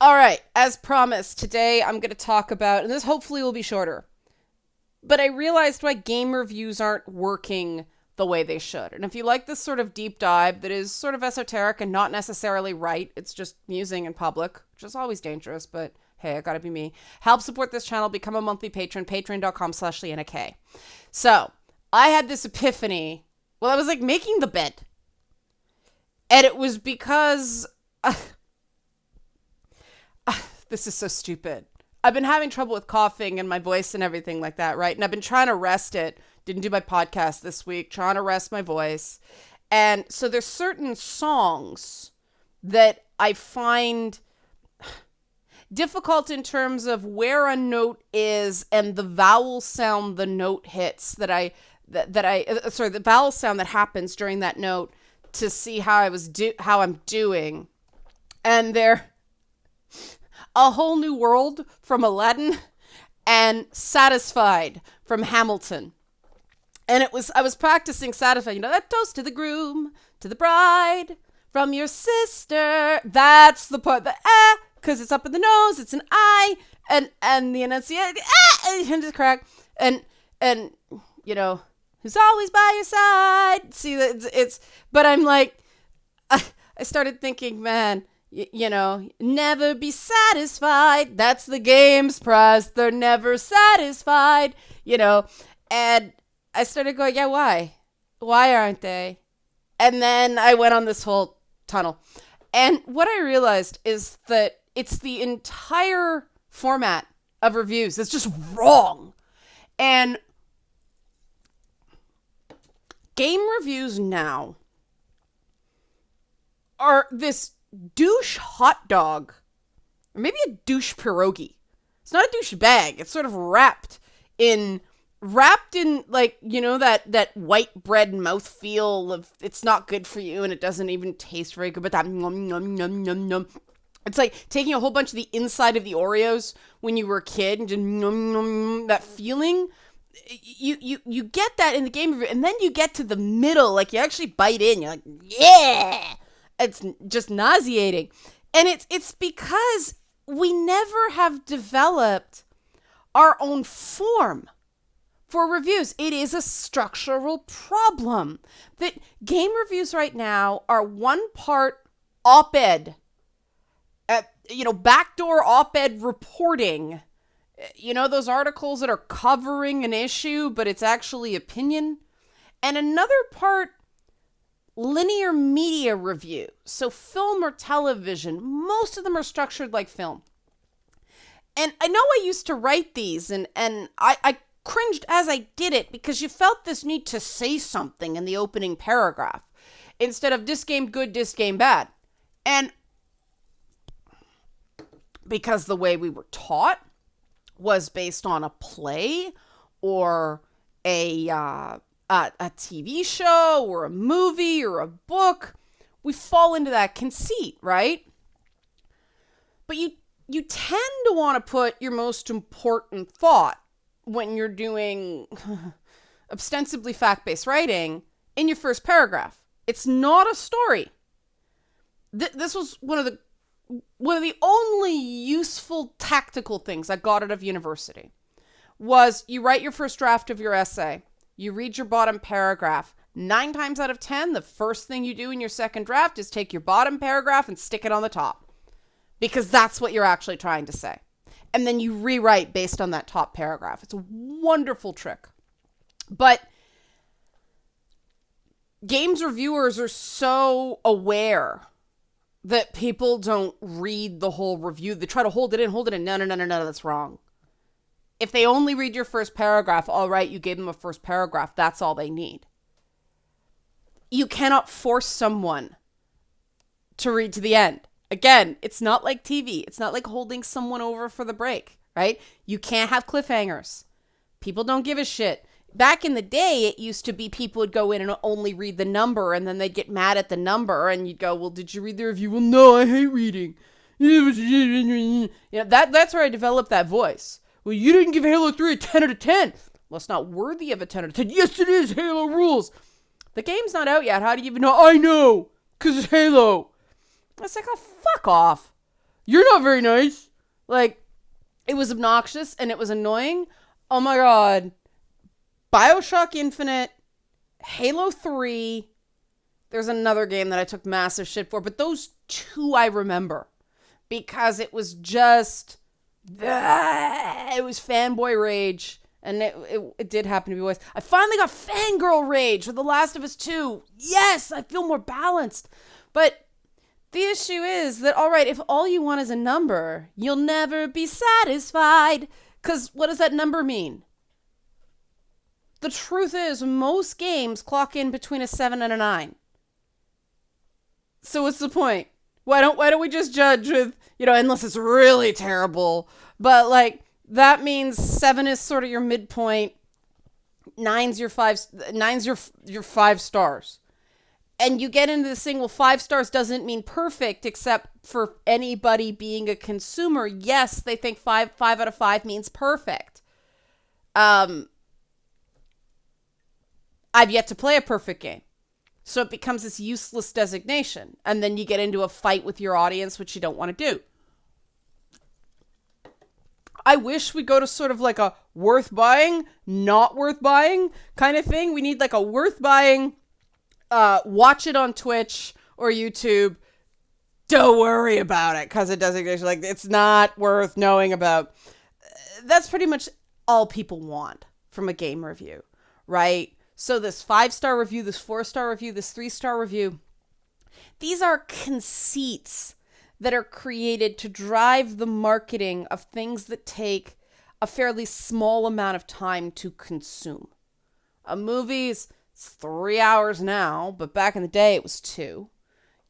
All right, as promised, today I'm going to talk about, and this hopefully will be shorter, but I realized why game reviews aren't working the way they should. And if you like this sort of deep dive that is sort of esoteric and not necessarily right, it's just musing in public, which is always dangerous, but hey, I gotta be me. Help support this channel, become a monthly patron, patreon.com/LeannaK. So, I had this epiphany while I was like making the bed. And it was because... this is so stupid. I've been having trouble with coughing and my voice and everything like that, right? And I've been trying to rest it. Didn't do my podcast this week, trying to rest my voice. And so there's certain songs that I find difficult in terms of where a note is and the vowel sound the note hits the vowel sound that happens during that note to see how I'm doing. And they're A Whole New World from Aladdin and Satisfied from Hamilton. And I was practicing Satisfied, that toast to the groom, to the bride, from your sister. That's the part, the because it's up in the nose, it's an I, and the enunciation, and just correct, and who's always by your side. See, but I'm like, I started thinking, man, never be satisfied. That's the game's prize. They're never satisfied, and I started going, yeah, why? Why aren't they? And then I went on this whole tunnel. And what I realized is that it's the entire format of reviews that's just wrong. And game reviews now are this douche hot dog, or maybe a douche pierogi. It's not a douche bag. It's sort of wrapped in like, that white bread mouthfeel of it's not good for you and it doesn't even taste very good, but that nom, nom, nom, nom, nom. It's like taking a whole bunch of the inside of the Oreos when you were a kid and just nom, nom, that feeling. You get that in the game review, and then you get to the middle, like you actually bite in, you're like, yeah! It's just nauseating. And it's because we never have developed our own form for reviews. It is a structural problem that game reviews right now are one part op-ed, backdoor op-ed reporting, those articles that are covering an issue, but it's actually opinion. And another part, linear media review. So film or television, most of them are structured like film. And I know I used to write these and I cringed as I did it because you felt this need to say something in the opening paragraph instead of this game good, this game bad. And because the way we were taught was based on a play or a TV show or a movie or a book, we fall into that conceit, right? But you tend to want to put your most important thought when you're doing ostensibly fact-based writing in your first paragraph. It's not a story. This was one of the only useful tactical things I got out of university was you write your first draft of your essay. You read your bottom paragraph. 9 times out of 10, the first thing you do in your second draft is take your bottom paragraph and stick it on the top. Because that's what you're actually trying to say. And then you rewrite based on that top paragraph. It's a wonderful trick. But games reviewers are so aware that people don't read the whole review. They try to hold it in. No, that's wrong. If they only read your first paragraph, all right, you gave them a first paragraph. That's all they need. You cannot force someone to read to the end. Again, it's not like TV. It's not like holding someone over for the break, right? You can't have cliffhangers. People don't give a shit. Back in the day, it used to be people would go in and only read the number, and then they'd get mad at the number, and you'd go, well, did you read the review? Well, no, I hate reading. That's where I developed that voice. Well, you didn't give Halo 3 a 10 out of 10. Well, it's not worthy of a 10 out of 10. Yes, it is. Halo rules. The game's not out yet. How do you even know? I know, because it's Halo. It's like, oh, fuck off. You're not very nice. Like, it was obnoxious and it was annoying. Oh my God. BioShock Infinite, Halo 3. There's another game that I took massive shit for, but those two I remember because it was just, it was fanboy rage. And it did happen to be voiced. I finally got Fangirl Rage with The Last of Us 2. Yes, I feel more balanced. But the issue is that, all right, if all you want is a number, you'll never be satisfied. Because what does that number mean? The truth is, most games clock in between a 7 and a 9. So what's the point? Why don't we just judge with, unless it's really terrible. But, like, that means 7 is sort of your midpoint. 9's your 5 stars. And you get into this thing, well, 5 stars doesn't mean perfect, except for anybody being a consumer. Yes, they think 5 out of 5 means perfect. I've yet to play a perfect game. So it becomes this useless designation. And then you get into a fight with your audience, which you don't want to do. I wish we'd go to sort of like a worth buying, not worth buying kind of thing. We need like a worth buying, watch it on Twitch or YouTube. Don't worry about it because it doesn't, like, it's not worth knowing about. That's pretty much all people want from a game review, right? So this 5-star review, this 4-star review, this 3-star review, these are conceits that are created to drive the marketing of things that take a fairly small amount of time to consume. A movie's 3 hours now, but back in the day it was 2.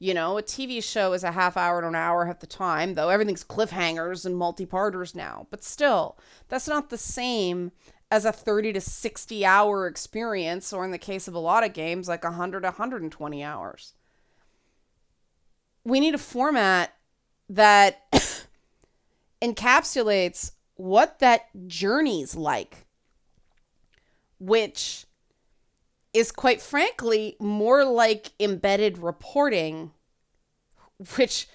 A TV show is a half hour to an hour at the time, though everything's cliffhangers and multi-parters now. But still, that's not the same as a 30 to 60 hour experience, or in the case of a lot of games, like 100 to 120 hours. We need a format that encapsulates what that journey's like, which is, quite frankly, more like embedded reporting, which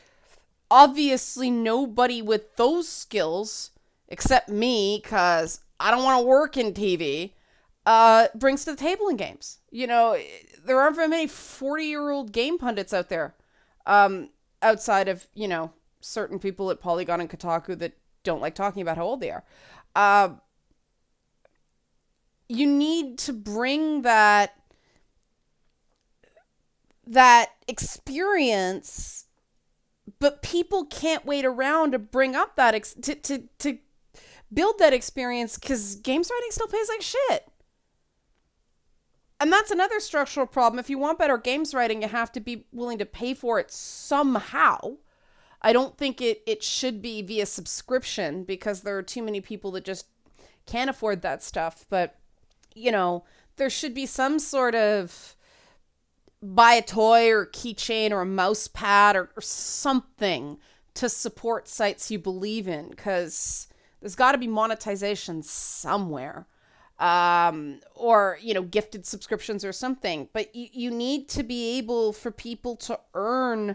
obviously nobody with those skills, except me, because I don't want to work in TV, brings to the table in games. There aren't very many 40-year-old game pundits out there, outside of, certain people at Polygon and Kotaku that don't like talking about how old they are. You need to bring that experience, but people can't wait around to bring up that to build that experience, because games writing still pays like shit. And that's another structural problem. If you want better games writing, you have to be willing to pay for it somehow. I don't think it should be via subscription, because there are too many people that just can't afford that stuff. But, there should be some sort of buy a toy or keychain or a mouse pad or something to support sites you believe in, because there's got to be monetization somewhere. Or, gifted subscriptions or something. But you need to be able for people to earn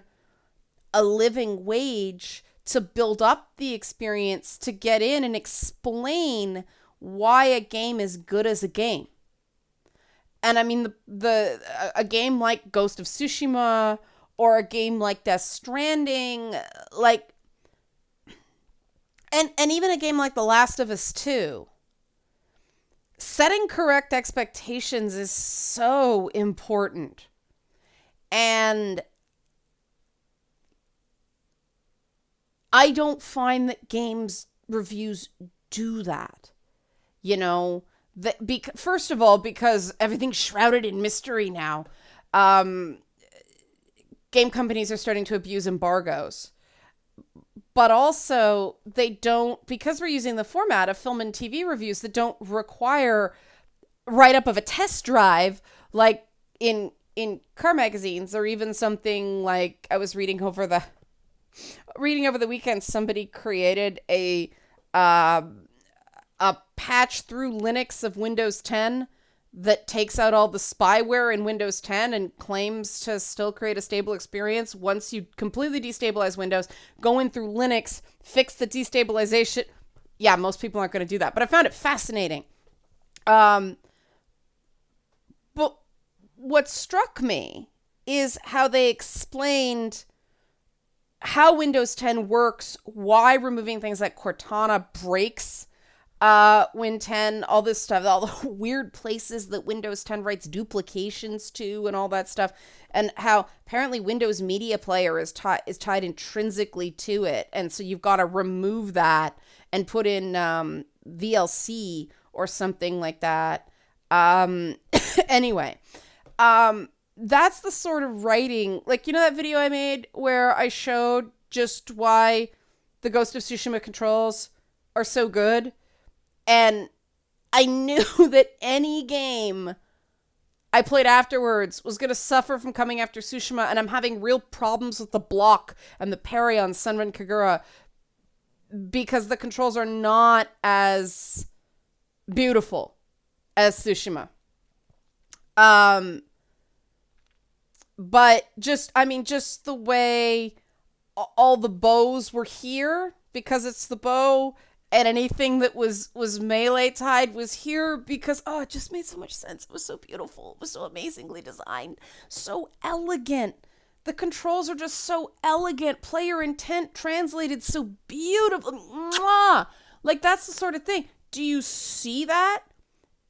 a living wage to build up the experience, to get in and explain why a game is good as a game. And I mean, a game like Ghost of Tsushima or a game like Death Stranding, and even a game like The Last of Us 2, setting correct expectations is so important. And I don't find that games reviews do that. First of all, because everything's shrouded in mystery now. Game companies are starting to abuse embargoes. But also, they don't, because we're using the format of film and TV reviews that don't require write-up of a test drive, like in car magazines, or even something like I was reading over the weekend. Somebody created a patch through Linux of Windows 10 that takes out all the spyware in Windows 10 and claims to still create a stable experience once you completely destabilize Windows, go in through Linux, fix the destabilization. Yeah, most people aren't going to do that, but I found it fascinating. But what struck me is how they explained how Windows 10 works, why removing things like Cortana breaks Win 10, all this stuff, all the weird places that Windows 10 writes duplications to and all that stuff, and how apparently Windows Media Player is tied intrinsically to it, and so you've got to remove that and put in VLC or something like that. Anyway, that's the sort of writing, like, you know that video I made where I showed just why the Ghost of Tsushima controls are so good? And I knew that any game I played afterwards was going to suffer from coming after Tsushima, and I'm having real problems with the block and the parry on Senran Kagura because the controls are not as beautiful as Tsushima. But just the way all the bows were here, because it's the bow, and anything that was melee tied was here because, it just made so much sense. It was so beautiful. It was so amazingly designed. So elegant. The controls are just so elegant. Player intent translated so beautifully. Mwah! Like, that's the sort of thing. Do you see that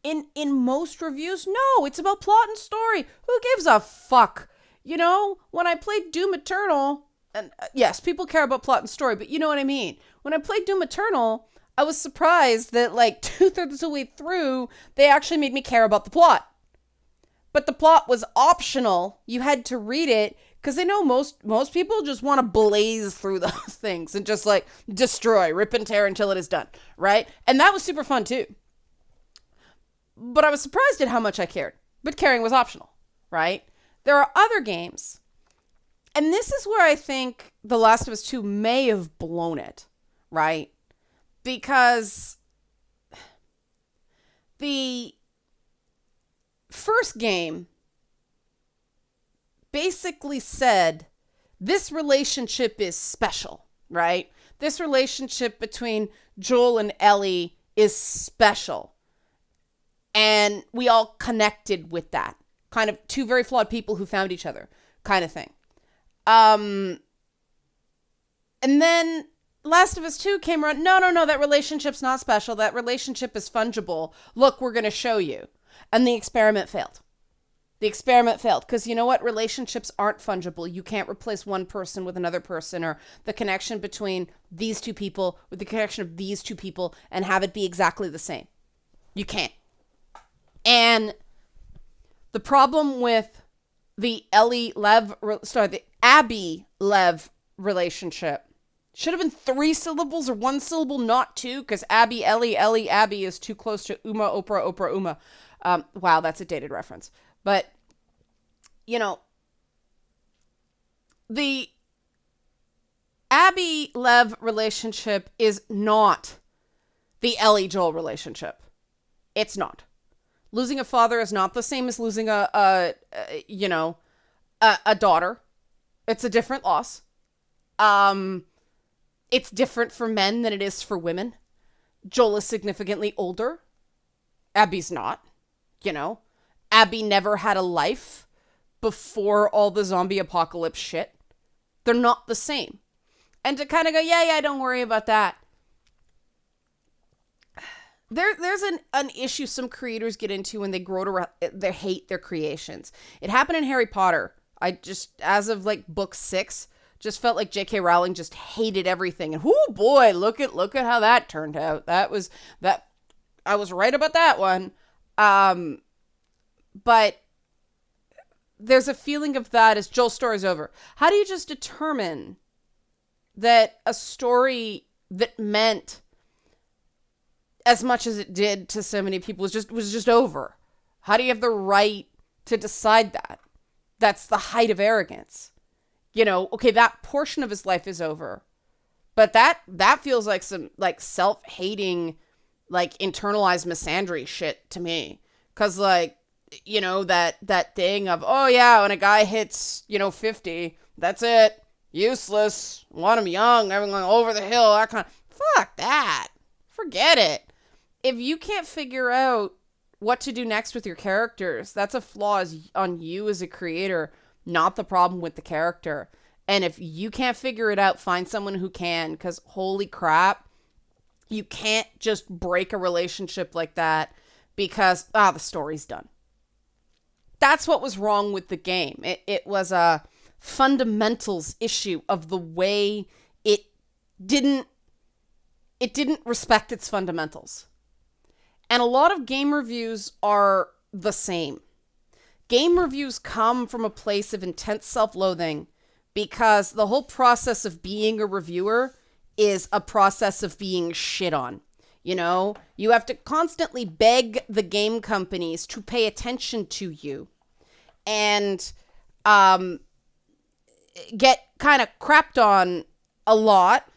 in most reviews? No, it's about plot and story. Who gives a fuck? You know, when I played Doom Eternal, and yes, people care about plot and story, but you know what I mean. When I played Doom Eternal, I was surprised that like 2/3 of the way through, they actually made me care about the plot. But the plot was optional. You had to read it because they know most people just want to blaze through those things and just like destroy, rip and tear until it is done, right? And that was super fun too. But I was surprised at how much I cared. But caring was optional, right? There are other games, and this is where I think The Last of Us 2 may have blown it, right? Because the first game basically said, this relationship is special, right? This relationship between Joel and Ellie is special. And we all connected with that. Kind of two very flawed people who found each other kind of thing. And then Last of Us 2 came around. No, that relationship's not special. That relationship is fungible. Look, we're going to show you. And the experiment failed. Because you know what? Relationships aren't fungible. You can't replace one person with another person, or the connection between these two people with the connection of these two people and have it be exactly the same. You can't. And the problem with the Abby Lev relationship should have been 3 syllables or 1 syllable, not 2, because Abby, Ellie, Ellie, Abby is too close to Uma, Oprah, Oprah, Uma. Wow, that's a dated reference. But, you know, the Abby Lev relationship is not the Ellie Joel relationship. It's not. Losing a father is not the same as losing a daughter. It's a different loss. It's different for men than it is for women. Joel is significantly older. Abby's not, Abby never had a life before all the zombie apocalypse shit. They're not the same. And to kind of go, yeah, don't worry about that. There's an issue some creators get into when they grow to they hate their creations. It happened in Harry Potter. I just, as of like book 6, just felt like J.K. Rowling just hated everything. And oh boy, look at how that turned out. I was right about that one. But there's a feeling of that as Joel's story's over. How do you just determine that a story that meant as much as it did to so many people was just over? How do you have the right to decide that? That's the height of arrogance. Okay, that portion of his life is over. But that feels like some like self-hating, like internalized misandry shit to me. Because, like, that thing of, oh, yeah, when a guy hits, 50, that's it. Useless. Want him young. Everyone over the hill. That kind of, fuck that. Forget it. If you can't figure out what to do next with your characters, that's a flaw on you as a creator, not the problem with the character. And if you can't figure it out, find someone who can, because holy crap, you can't just break a relationship like that because, the story's done. That's what was wrong with the game. It was a fundamentals issue of the way it didn't respect its fundamentals. And a lot of game reviews are the same. Game reviews come from a place of intense self-loathing because the whole process of being a reviewer is a process of being shit on. You have to constantly beg the game companies to pay attention to you and get kind of crapped on a lot,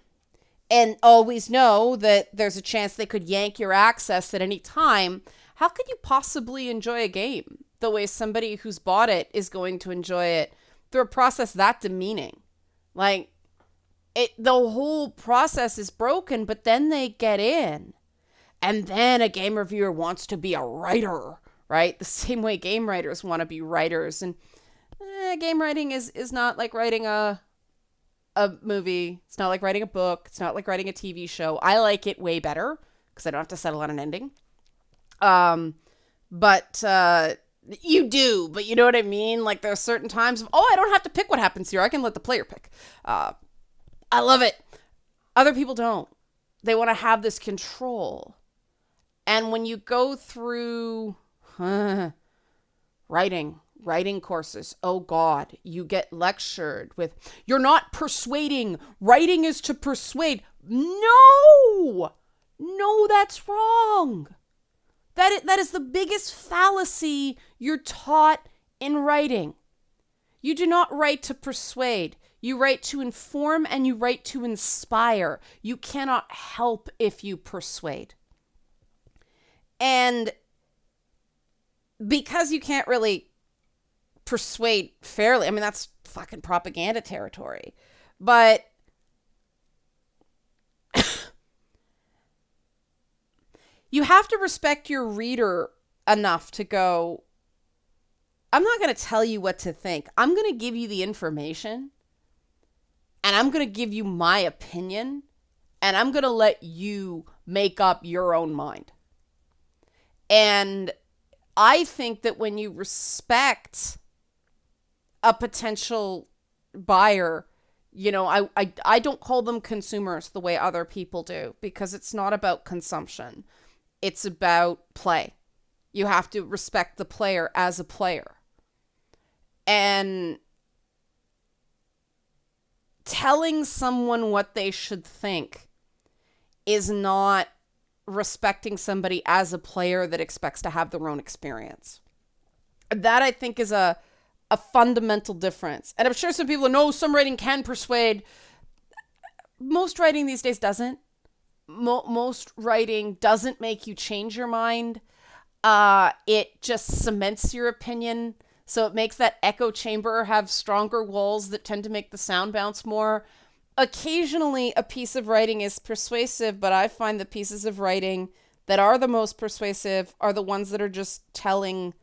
and always know that there's a chance they could yank your access at any time. How could you possibly enjoy a game the way somebody who's bought it is going to enjoy it through a process that demeaning? Like, the whole process is broken, but then they get in. And then a game reviewer wants to be a writer, right? The same way game writers want to be writers. And game writing is not like writing a movie. It's not like writing a book. It's not like writing a TV show. I like it way better because I don't have to settle on an ending. But you do, but you know what I mean? Like, there are certain times of, I don't have to pick what happens here. I can let the player pick. I love it. Other people don't. They want to have this control. And when you go through writing courses, oh God, you get lectured with, you're not persuading. Writing is to persuade. No, that's wrong. That is the biggest fallacy you're taught in writing. You do not write to persuade. You write to inform and you write to inspire. You cannot help if you persuade. And because you can't really persuade fairly, I mean, that's fucking propaganda territory. But you have to respect your reader enough to go, I'm not going to tell you what to think. I'm going to give you the information, and I'm going to give you my opinion, and I'm going to let you make up your own mind. And I think that when you respect a potential buyer, I don't call them consumers the way other people do, because it's not about consumption. It's about play. You have to respect the player as a player. And telling someone what they should think is not respecting somebody as a player that expects to have their own experience. That, I think, is a fundamental difference. And I'm sure some people know some writing can persuade. Most writing these days doesn't. Most writing doesn't make you change your mind. It just cements your opinion. So it makes that echo chamber have stronger walls that tend to make the sound bounce more. Occasionally, a piece of writing is persuasive, but I find the pieces of writing that are the most persuasive are the ones that are just telling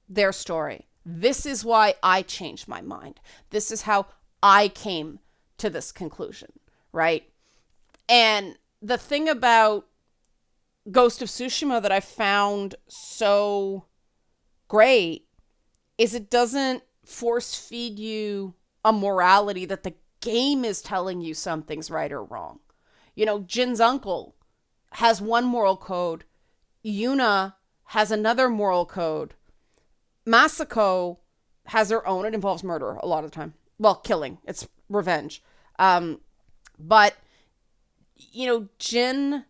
their story. This is why I changed my mind. This is how I came to this conclusion, right? And the thing about Ghost of Tsushima that I found so great is it doesn't force feed you a morality that the game is telling you something's right or wrong. Jin's uncle has one moral code. Yuna has another moral code. Masako has her own. It involves murder a lot of the time. Well, killing. It's revenge. But, Jin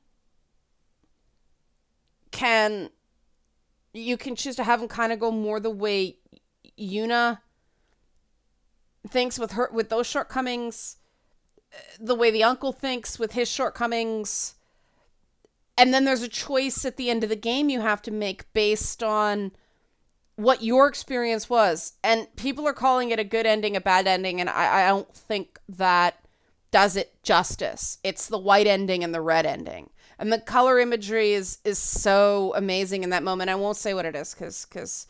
you can choose to have him kind of go more the way Yuna thinks with those shortcomings, the way the uncle thinks with his shortcomings. And then there's a choice at the end of the game you have to make based on what your experience was. And people are calling it a good ending, a bad ending, and I don't think that does it justice. It's the white ending and the red ending. And the color imagery is so amazing in that moment. I won't say what it is because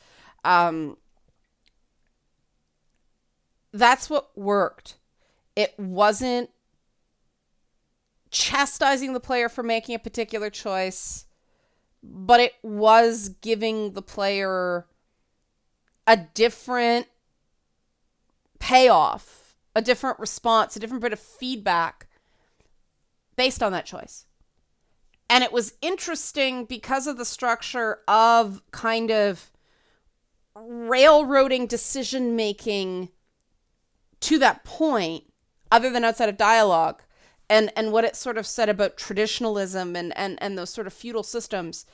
that's what worked. It wasn't chastising the player for making a particular choice, but it was giving the player a different payoff, a different response, a different bit of feedback based on that choice. And it was interesting because of the structure of kind of railroading decision making to that point, other than outside of dialogue, and what it sort of said about traditionalism and those sort of feudal systems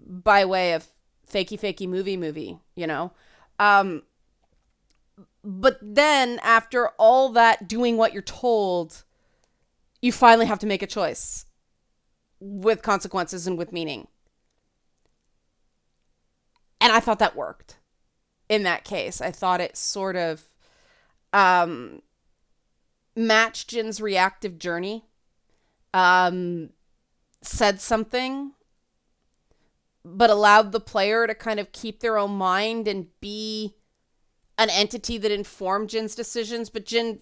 by way of fakey movie, you know? But then after all that doing what you're told, you finally have to make a choice with consequences and with meaning. And I thought that worked in that case. I thought it sort of matched Jin's reactive journey, said something, but allowed the player to kind of keep their own mind and be an entity that informed Jin's decisions. But Jin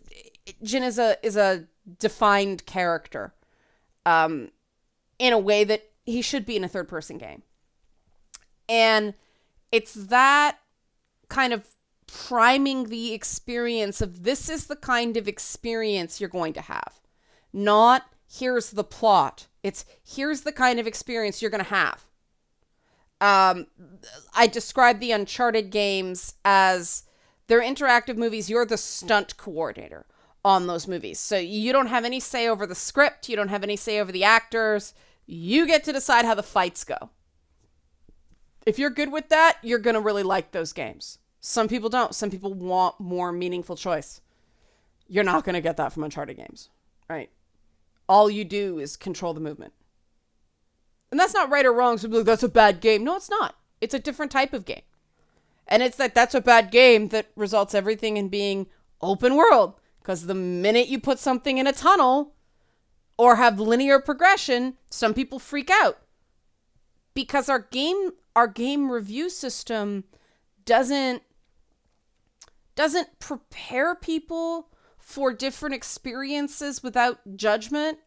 is a defined character, in a way that he should be in a third-person game. And it's that kind of priming the experience of this is the kind of experience you're going to have. Not here's the plot. It's here's the kind of experience you're going to have. I describe the Uncharted games as they're interactive movies. You're the stunt coordinator on those movies. So you don't have any say over the script. You don't have any say over the actors. You get to decide how the fights go. If you're good with that, you're going to really like those games. Some people don't. Some people want more meaningful choice. You're not going to get that from Uncharted games, right? All you do is control the movement. And that's not right or wrong. So that's a bad game. No, it's not. It's a different type of game. And it's that's a bad game that results everything in being open world. Because the minute you put something in a tunnel or have linear progression, some people freak out. Because our game review system doesn't prepare people for different experiences without judgment.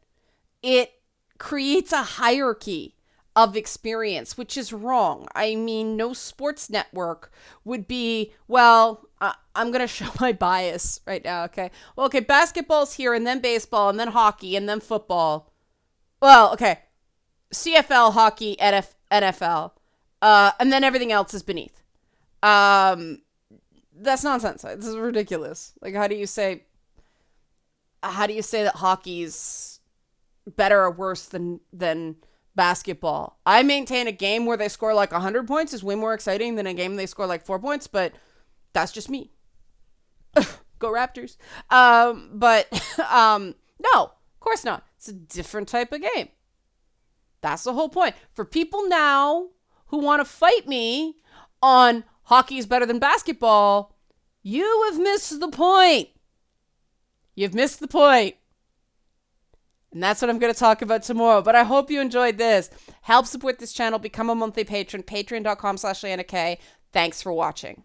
It creates a hierarchy of experience, which is wrong. I mean, no sports network would be, well, I'm going to show my bias right now, okay? Well, okay, basketball's here, and then baseball, and then hockey, and then football. Well, okay, CFL, hockey, NFL, and then everything else is beneath. That's nonsense. This is ridiculous. Like, how do you say that hockey's better or worse than basketball? I maintain a game where they score like 100 points is way more exciting than a game they score like 4 points, but that's just me. Go Raptors. No, of course not. It's a different type of game. That's the whole point. For people now who want to fight me on hockey is better than basketball, you have missed the point. You've missed the point. And that's what I'm going to talk about tomorrow. But I hope you enjoyed this. Help support this channel. Become a monthly patron. Patreon.com/LeannaK. Thanks for watching.